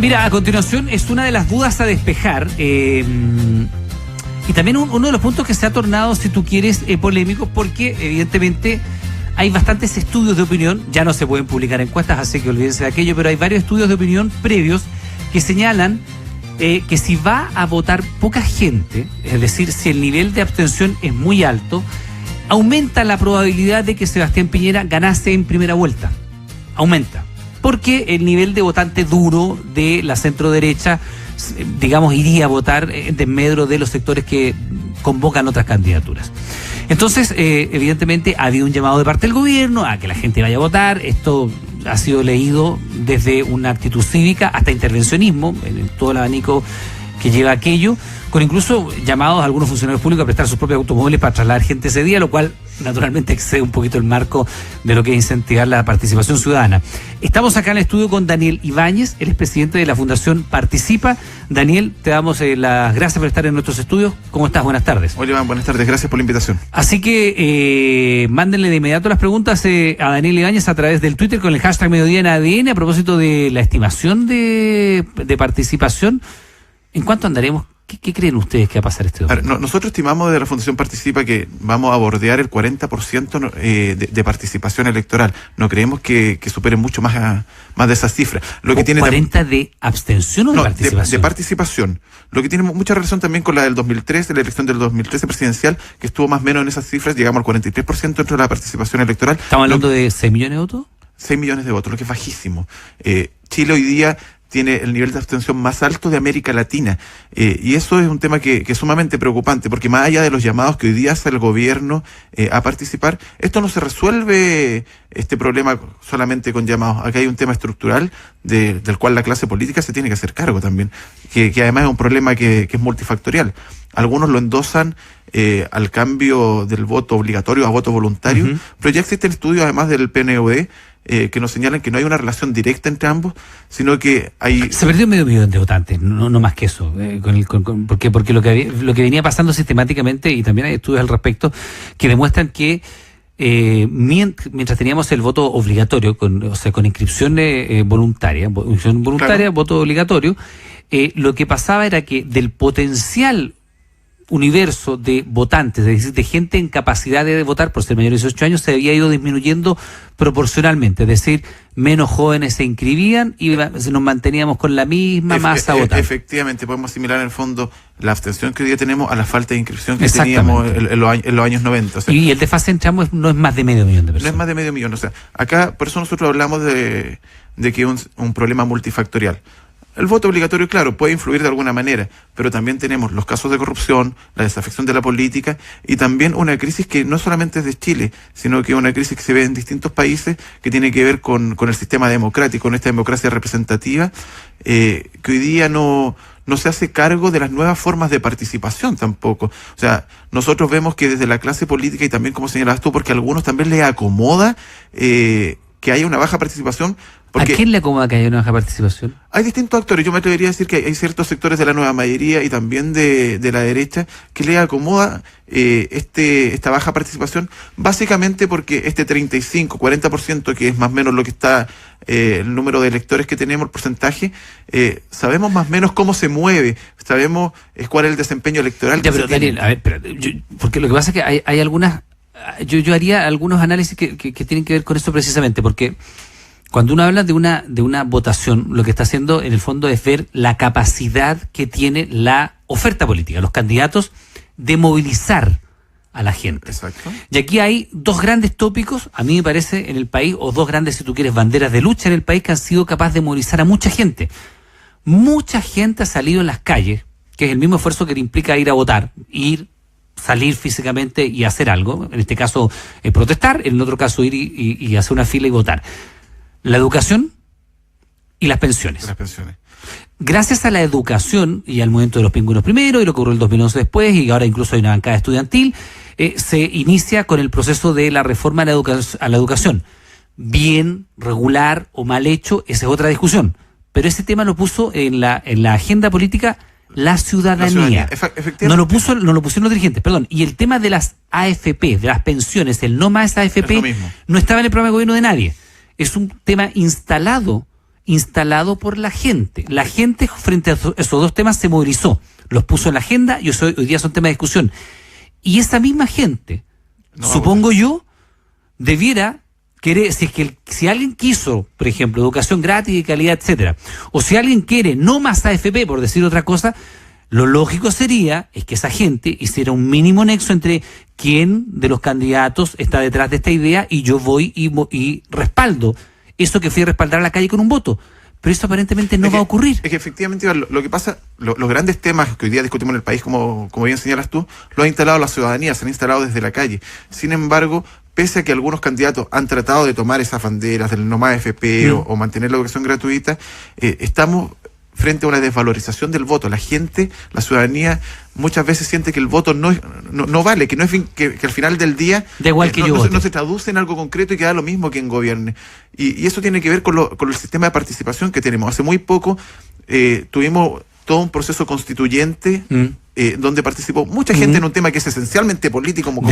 Mira, a continuación es una de las dudas a despejar y también uno de los puntos que se ha tornado, si tú quieres, polémico, porque evidentemente hay bastantes estudios de opinión, ya no se pueden publicar encuestas, así que olvídense de aquello, pero hay varios estudios de opinión previos que señalan que si va a votar poca gente, es decir, si el nivel de abstención es muy alto, aumenta la probabilidad de que Sebastián Piñera ganase en primera vuelta. Aumenta. Porque el nivel de votante duro de la centro-derecha, digamos, iría a votar en desmedro de los sectores que convocan otras candidaturas. Entonces, evidentemente, ha habido un llamado de parte del gobierno a que la gente vaya a votar. Esto ha sido leído desde una actitud cívica hasta intervencionismo, en todo el abanico que lleva aquello, con incluso llamados a algunos funcionarios públicos a prestar sus propios automóviles para trasladar gente ese día, lo cual naturalmente excede un poquito el marco de lo que es incentivar la participación ciudadana. Estamos acá en el estudio con Daniel Ibáñez, él es presidente de la Fundación Participa. Daniel, te damos las gracias por estar en nuestros estudios. ¿Cómo estás? Buenas tardes. Hola, Iván, buenas tardes, gracias por la invitación. Así que mándenle de inmediato las preguntas a Daniel Ibáñez a través del Twitter con el hashtag Mediodía en ADN a propósito de la estimación de participación. ¿En cuánto andaremos? ¿Qué creen ustedes que va a pasar este domingo? Nosotros estimamos de la Fundación Participa que vamos a bordear el 40% de participación electoral. No creemos que supere mucho más de esa cifra. Lo que tiene ¿40% de abstención o de participación? De participación. Lo que tiene mucha relación también con la del 2013, la elección del 2013 presidencial, que estuvo más o menos en esas cifras, llegamos al 43% dentro de la participación electoral. ¿Estamos hablando de 6 millones de votos? 6 millones de votos, lo que es bajísimo. Chile hoy día tiene el nivel de abstención más alto de América Latina. Y eso es un tema que es sumamente preocupante, porque más allá de los llamados que hoy día hace el gobierno a participar, esto no se resuelve, este problema, solamente con llamados. Acá hay un tema estructural del cual la clase política se tiene que hacer cargo también, que además es un problema que es multifactorial. Algunos lo endosan al cambio del voto obligatorio a voto voluntario, pero ya existe el estudio además del PNUD, que nos señalan que no hay una relación directa entre ambos, sino que hay... Se perdió medio millón de votantes, no más que eso, porque lo que venía pasando sistemáticamente, y también hay estudios al respecto, que demuestran que mientras teníamos el voto obligatorio, con inscripción voluntaria, claro, voto obligatorio, lo que pasaba era que del potencial universo de votantes, es decir, de gente en capacidad de votar por ser mayor de 18 años, se había ido disminuyendo proporcionalmente, es decir, menos jóvenes se inscribían y nos manteníamos con la misma masa votante. Efectivamente, podemos asimilar en el fondo la abstención que hoy día tenemos a la falta de inscripción que teníamos en los años 90. O sea, y el desfase entre ambos no es más de medio millón de personas. No es más de medio millón, o sea, acá por eso nosotros hablamos de que es un problema multifactorial. El voto obligatorio, claro, puede influir de alguna manera, pero también tenemos los casos de corrupción, la desafección de la política y también una crisis que no solamente es de Chile, sino que es una crisis que se ve en distintos países que tiene que ver con el sistema democrático, con esta democracia representativa, que hoy día no se hace cargo de las nuevas formas de participación tampoco. O sea, nosotros vemos que desde la clase política y también, como señalabas tú, porque a algunos también les acomoda que haya una baja participación. ¿A quién le acomoda que haya una baja participación? Hay distintos actores. Yo me atrevería a decir que hay ciertos sectores de la nueva mayoría y también de la derecha que le acomoda esta baja participación, básicamente porque este 35-40%, que es más o menos lo que está el número de electores que tenemos, el porcentaje, sabemos más o menos cómo se mueve, sabemos cuál es el desempeño electoral. Ya, pero Daniel, a ver, porque lo que pasa es que hay algunas... Yo haría algunos análisis que tienen que ver con eso precisamente, porque cuando uno habla de una votación, lo que está haciendo en el fondo es ver la capacidad que tiene la oferta política, los candidatos, de movilizar a la gente. Exacto. Y aquí hay dos grandes tópicos, a mí me parece, en el país, o dos grandes, si tú quieres, banderas de lucha en el país que han sido capaces de movilizar a mucha gente. Mucha gente ha salido en las calles, que es el mismo esfuerzo que le implica ir a votar, salir físicamente y hacer algo, en este caso protestar, en el otro caso ir y hacer una fila y votar. La educación y las pensiones. Gracias a la educación y al movimiento de los pingüinos primero y lo que ocurrió el 2011 después, y ahora incluso hay una bancada estudiantil, se inicia con el proceso de la reforma a la educación. Bien, regular o mal hecho, esa es otra discusión. Pero ese tema lo puso en la agenda política la ciudadanía. No lo pusieron los dirigentes, perdón. Y el tema de las AFP, de las pensiones, el no más AFP, no estaba en el programa de gobierno de nadie. Es un tema instalado instalado por la gente. La gente frente a esos dos temas se movilizó, los puso en la agenda y hoy día son tema de discusión. Y esa misma gente, supongo yo, debiera querer, si alguien quiso, por ejemplo, educación gratis de calidad, etcétera, o si alguien quiere no más AFP, por decir otra cosa, lo lógico sería es que esa gente hiciera un mínimo nexo entre quién de los candidatos está detrás de esta idea y yo voy y respaldo eso que fui a respaldar a la calle con un voto. Pero eso aparentemente no va a ocurrir. Es que efectivamente lo que pasa, los grandes temas que hoy día discutimos en el país, como bien señalas tú, lo ha instalado la ciudadanía, se han instalado desde la calle. Sin embargo, pese a que algunos candidatos han tratado de tomar esas banderas del no más AFP o mantener la educación gratuita, estamos frente a una desvalorización del voto. La gente, la ciudadanía, muchas veces siente que el voto no vale, que no es que al final del día da igual que no se traduce en algo concreto y que da lo mismo que en gobierne. Y eso tiene que ver con el sistema de participación que tenemos. Hace muy poco tuvimos todo un proceso constituyente donde participó mucha gente en un tema que es esencialmente político, como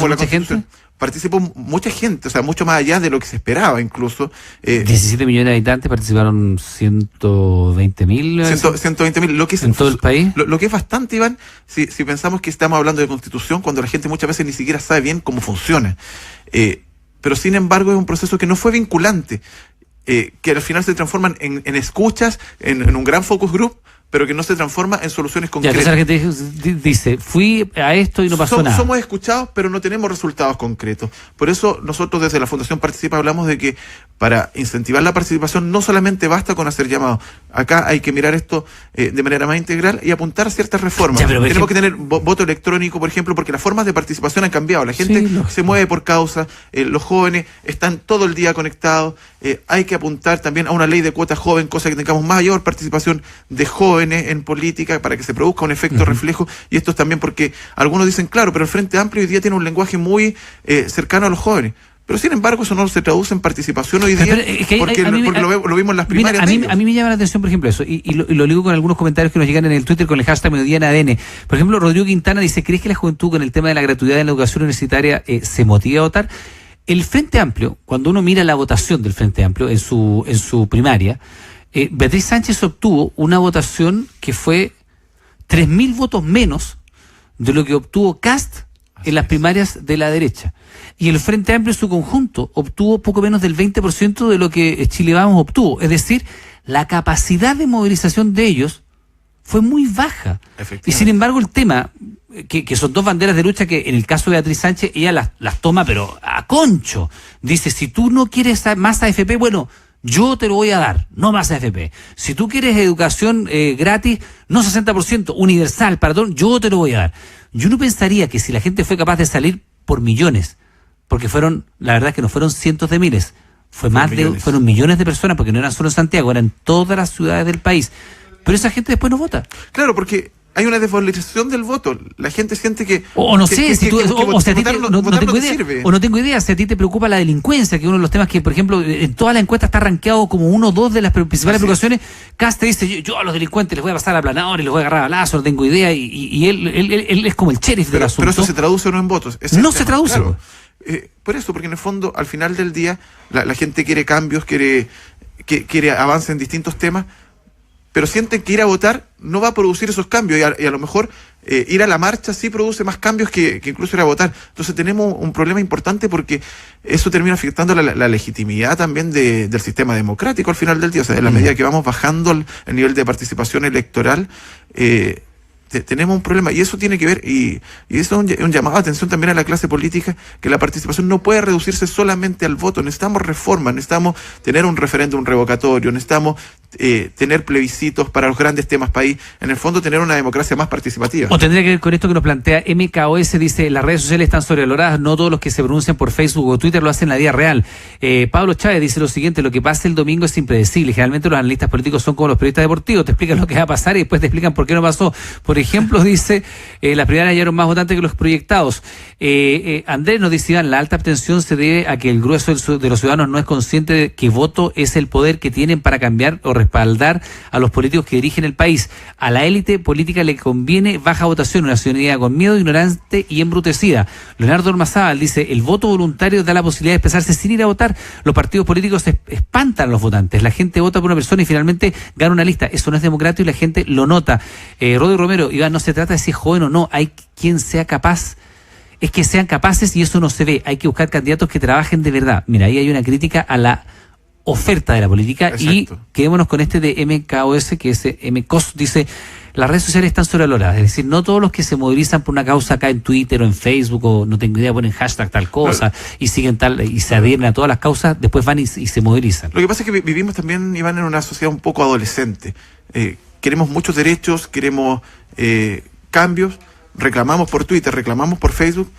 la Constitución. Participó mucha gente, o sea, mucho más allá de lo que se esperaba incluso. 17 millones de habitantes, participaron 120.000. 120.000, lo que es en todo el país. Lo que es bastante, Iván, si pensamos que estamos hablando de Constitución, cuando la gente muchas veces ni siquiera sabe bien cómo funciona. Pero sin embargo es un proceso que no fue vinculante, que al final se transforman en escuchas, en un gran focus group, pero que no se transforma en soluciones concretas. Ya, la gente dice, fui a esto y no pasó nada. Somos escuchados, pero no tenemos resultados concretos. Por eso nosotros desde la Fundación Participa hablamos de que para incentivar la participación no solamente basta con hacer llamados. Acá hay que mirar esto de manera más integral y apuntar a ciertas reformas. Ya, tenemos que tener voto electrónico, por ejemplo, porque las formas de participación han cambiado. La gente se mueve por causa, los jóvenes están todo el día conectados. Hay que apuntar también a una ley de cuota joven, cosa que tengamos mayor participación de jóvenes en política para que se produzca un efecto reflejo. Y esto es también porque algunos dicen, claro, pero el Frente Amplio hoy día tiene un lenguaje muy cercano a los jóvenes. Pero sin embargo eso no se traduce en participación hoy día, porque lo vimos en las primarias. A mí me llama la atención, por ejemplo, eso, y lo digo con algunos comentarios que nos llegan en el Twitter con el hashtag Melodía en ADN. Por ejemplo, Rodrigo Quintana dice, ¿crees que la juventud con el tema de la gratuidad en la educación universitaria se motiva a votar? El Frente Amplio, cuando uno mira la votación del Frente Amplio en su primaria, Beatriz Sánchez obtuvo una votación que fue 3.000 votos menos de lo que obtuvo Kast en las primarias de la derecha. Y el Frente Amplio en su conjunto obtuvo poco menos del 20% de lo que Chile Vamos obtuvo. Es decir, la capacidad de movilización de ellos fue muy baja. Y sin embargo el tema, que son dos banderas de lucha que en el caso de Beatriz Sánchez ella las toma pero a concho. Dice, si tú no quieres más AFP, bueno, yo te lo voy a dar, no más AFP. Si tú quieres educación gratis, no 60%, universal, perdón, yo te lo voy a dar. Yo no pensaría que si la gente fue capaz de salir por millones, porque la verdad es que no fueron cientos de miles, fueron millones de personas, porque no eran solo en Santiago, eran todas las ciudades del país. Pero esa gente después no vota. Claro, porque hay una desvalorización del voto. La gente siente que... no tengo idea, si a ti te preocupa la delincuencia, que es uno de los temas que, por ejemplo, en toda la encuesta está rankeado como 1 o 2 de las principales preocupaciones. Kast te dice, yo a los delincuentes les voy a pasar a aplanador y les voy a agarrar a balazo, no tengo idea, y él es como el sheriff del asunto. Pero eso se traduce o no en votos. No se traduce. Claro. Por eso, porque en el fondo, al final del día, la gente quiere cambios, quiere avance en distintos temas, pero sienten que ir a votar no va a producir esos cambios y a lo mejor ir a la marcha sí produce más cambios que incluso ir a votar. Entonces tenemos un problema importante porque eso termina afectando la legitimidad también del sistema democrático al final del día. O sea, en la medida que vamos bajando el nivel de participación electoral, tenemos un problema, y eso tiene que ver, y eso es un llamado de atención también a la clase política, que la participación no puede reducirse solamente al voto. Necesitamos reformas, necesitamos tener un referéndum revocatorio, necesitamos tener plebiscitos para los grandes temas país, en el fondo tener una democracia más participativa. O tendría que ver con esto que nos plantea MKOS, dice, las redes sociales están sobrevaloradas, no todos los que se pronuncian por Facebook o Twitter lo hacen en la vida real. Pablo Chávez dice lo siguiente, lo que pasa el domingo es impredecible, generalmente los analistas políticos son como los periodistas deportivos, te explican lo que va a pasar y después te explican por qué no pasó. Por ejemplo, dice, las primarias hallaron más votantes que los proyectados. Andrés nos dice, Iván, la alta abstención se debe a que el grueso de los ciudadanos no es consciente de que voto es el poder que tienen para cambiar o respaldar a los políticos que dirigen el país. A la élite política le conviene baja votación, una ciudadanía con miedo, ignorante y embrutecida. Leonardo Ormazábal dice, el voto voluntario da la posibilidad de expresarse sin ir a votar. Los partidos políticos espantan a los votantes. La gente vota por una persona y finalmente gana una lista. Eso no es democrático y la gente lo nota. Rodrigo Romero, Iván, no se trata de si es joven o no, hay quien sea capaz. Es que sean capaces y eso no se ve. Hay que buscar candidatos que trabajen de verdad. Mira, ahí hay una crítica a la oferta de la política. Exacto. Y quedémonos con este de MKOS, que es MCOS, dice, las redes sociales están sobrevaloradas. Es decir, no todos los que se movilizan por una causa acá en Twitter o en Facebook o no tengo idea, ponen hashtag tal cosa y siguen tal y se adhieren a todas las causas, después van y se movilizan. Lo que pasa es que vivimos también, Iván, en una sociedad un poco adolescente. Queremos muchos derechos, queremos cambios, reclamamos por Twitter, reclamamos por Facebook,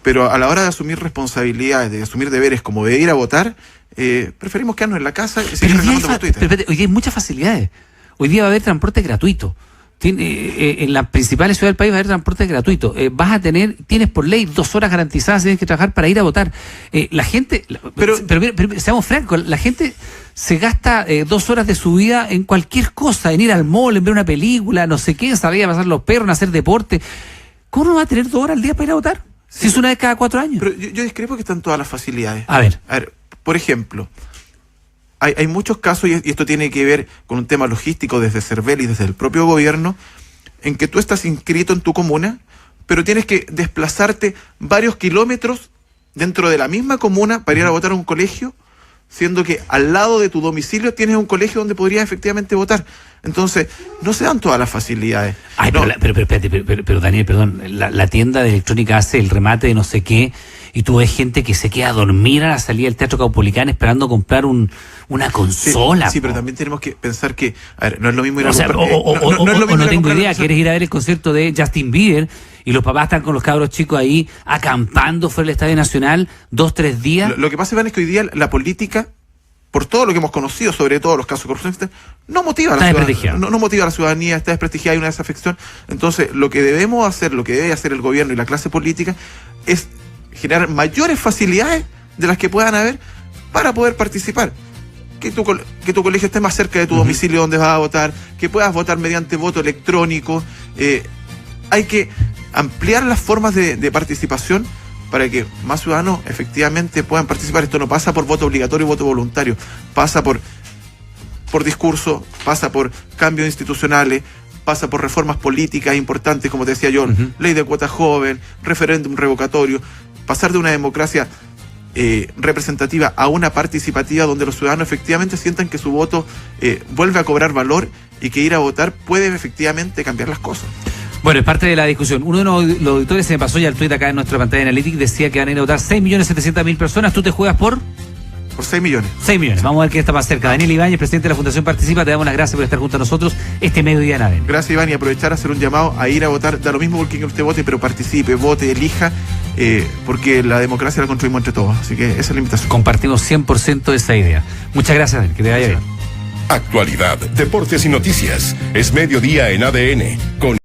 pero a la hora de asumir responsabilidades, de asumir deberes como de ir a votar, preferimos quedarnos en la casa y seguir reclamando por Twitter. Pero hoy día hay muchas facilidades. Hoy día va a haber transporte gratuito. En las principales ciudades del país va a haber transporte gratuito. Tienes por ley 2 horas garantizadas, tienes que trabajar para ir a votar. La gente, pero seamos francos, la gente se gasta 2 horas de su vida en cualquier cosa, en ir al mall, en ver una película, no sé qué, en salir a pasar los perros, en hacer deporte. ¿Cómo no va a tener 2 horas al día para ir a votar? Si es una vez cada 4 años. Pero yo discrepo que están todas las facilidades. A ver, por ejemplo, hay muchos casos, y esto tiene que ver con un tema logístico desde Cervel y desde el propio gobierno, en que tú estás inscrito en tu comuna, pero tienes que desplazarte varios kilómetros dentro de la misma comuna para ir a votar a un colegio, siendo que al lado de tu domicilio tienes un colegio donde podrías efectivamente votar. Entonces, no se dan todas las facilidades. Ay, no. pero Daniel, perdón, la tienda de electrónica hace el remate de no sé qué, y tú ves gente que se queda a dormir a la salida del Teatro Caupolicán esperando comprar una consola. Sí, pero también tenemos que pensar que, a ver, no es lo mismo ir a comprar... no tengo idea, quieres ir a ver el concierto de Justin Bieber y los papás están con los cabros chicos ahí acampando fuera del Estadio Nacional 2-3 días. Lo que pasa, Iván, es que hoy día la política, por todo lo que hemos conocido, sobre todo los casos de corrupción, no motiva a la ciudadanía. No motiva a la ciudadanía, está desprestigiada, hay una desafección. Entonces, lo que debemos hacer, lo que debe hacer el gobierno y la clase política, es generar mayores facilidades de las que puedan haber para poder participar. Que tu colegio esté más cerca de tu domicilio donde vas a votar, que puedas votar mediante voto electrónico. Hay que ampliar las formas de participación para que más ciudadanos efectivamente puedan participar. Esto no pasa por voto obligatorio y voto voluntario, pasa por discurso, pasa por cambios institucionales, pasa por reformas políticas importantes, como te decía yo, ley de cuota joven, referéndum revocatorio, pasar de una democracia representativa a una participativa donde los ciudadanos efectivamente sientan que su voto vuelve a cobrar valor y que ir a votar puede efectivamente cambiar las cosas. Bueno, es parte de la discusión. Uno de los auditores se me pasó ya el tuit acá en nuestra pantalla de Analytics, decía que van a ir a votar 6.700.000 personas. ¿Tú te juegas por? Por 6 millones. 6 millones. Vamos a ver quién está más cerca. Daniel Ibáñez, presidente de la Fundación Participa, te damos las gracias por estar junto a nosotros este mediodía en ADN. Gracias, Iván, y aprovechar a hacer un llamado a ir a votar. Da lo mismo por quien usted vote, pero participe, vote, elija, porque la democracia la construimos entre todos. Así que esa es la invitación. Compartimos 100% esa idea. Muchas gracias, Daniel. Que te vaya bien. Actualidad, deportes y noticias. Es mediodía en ADN con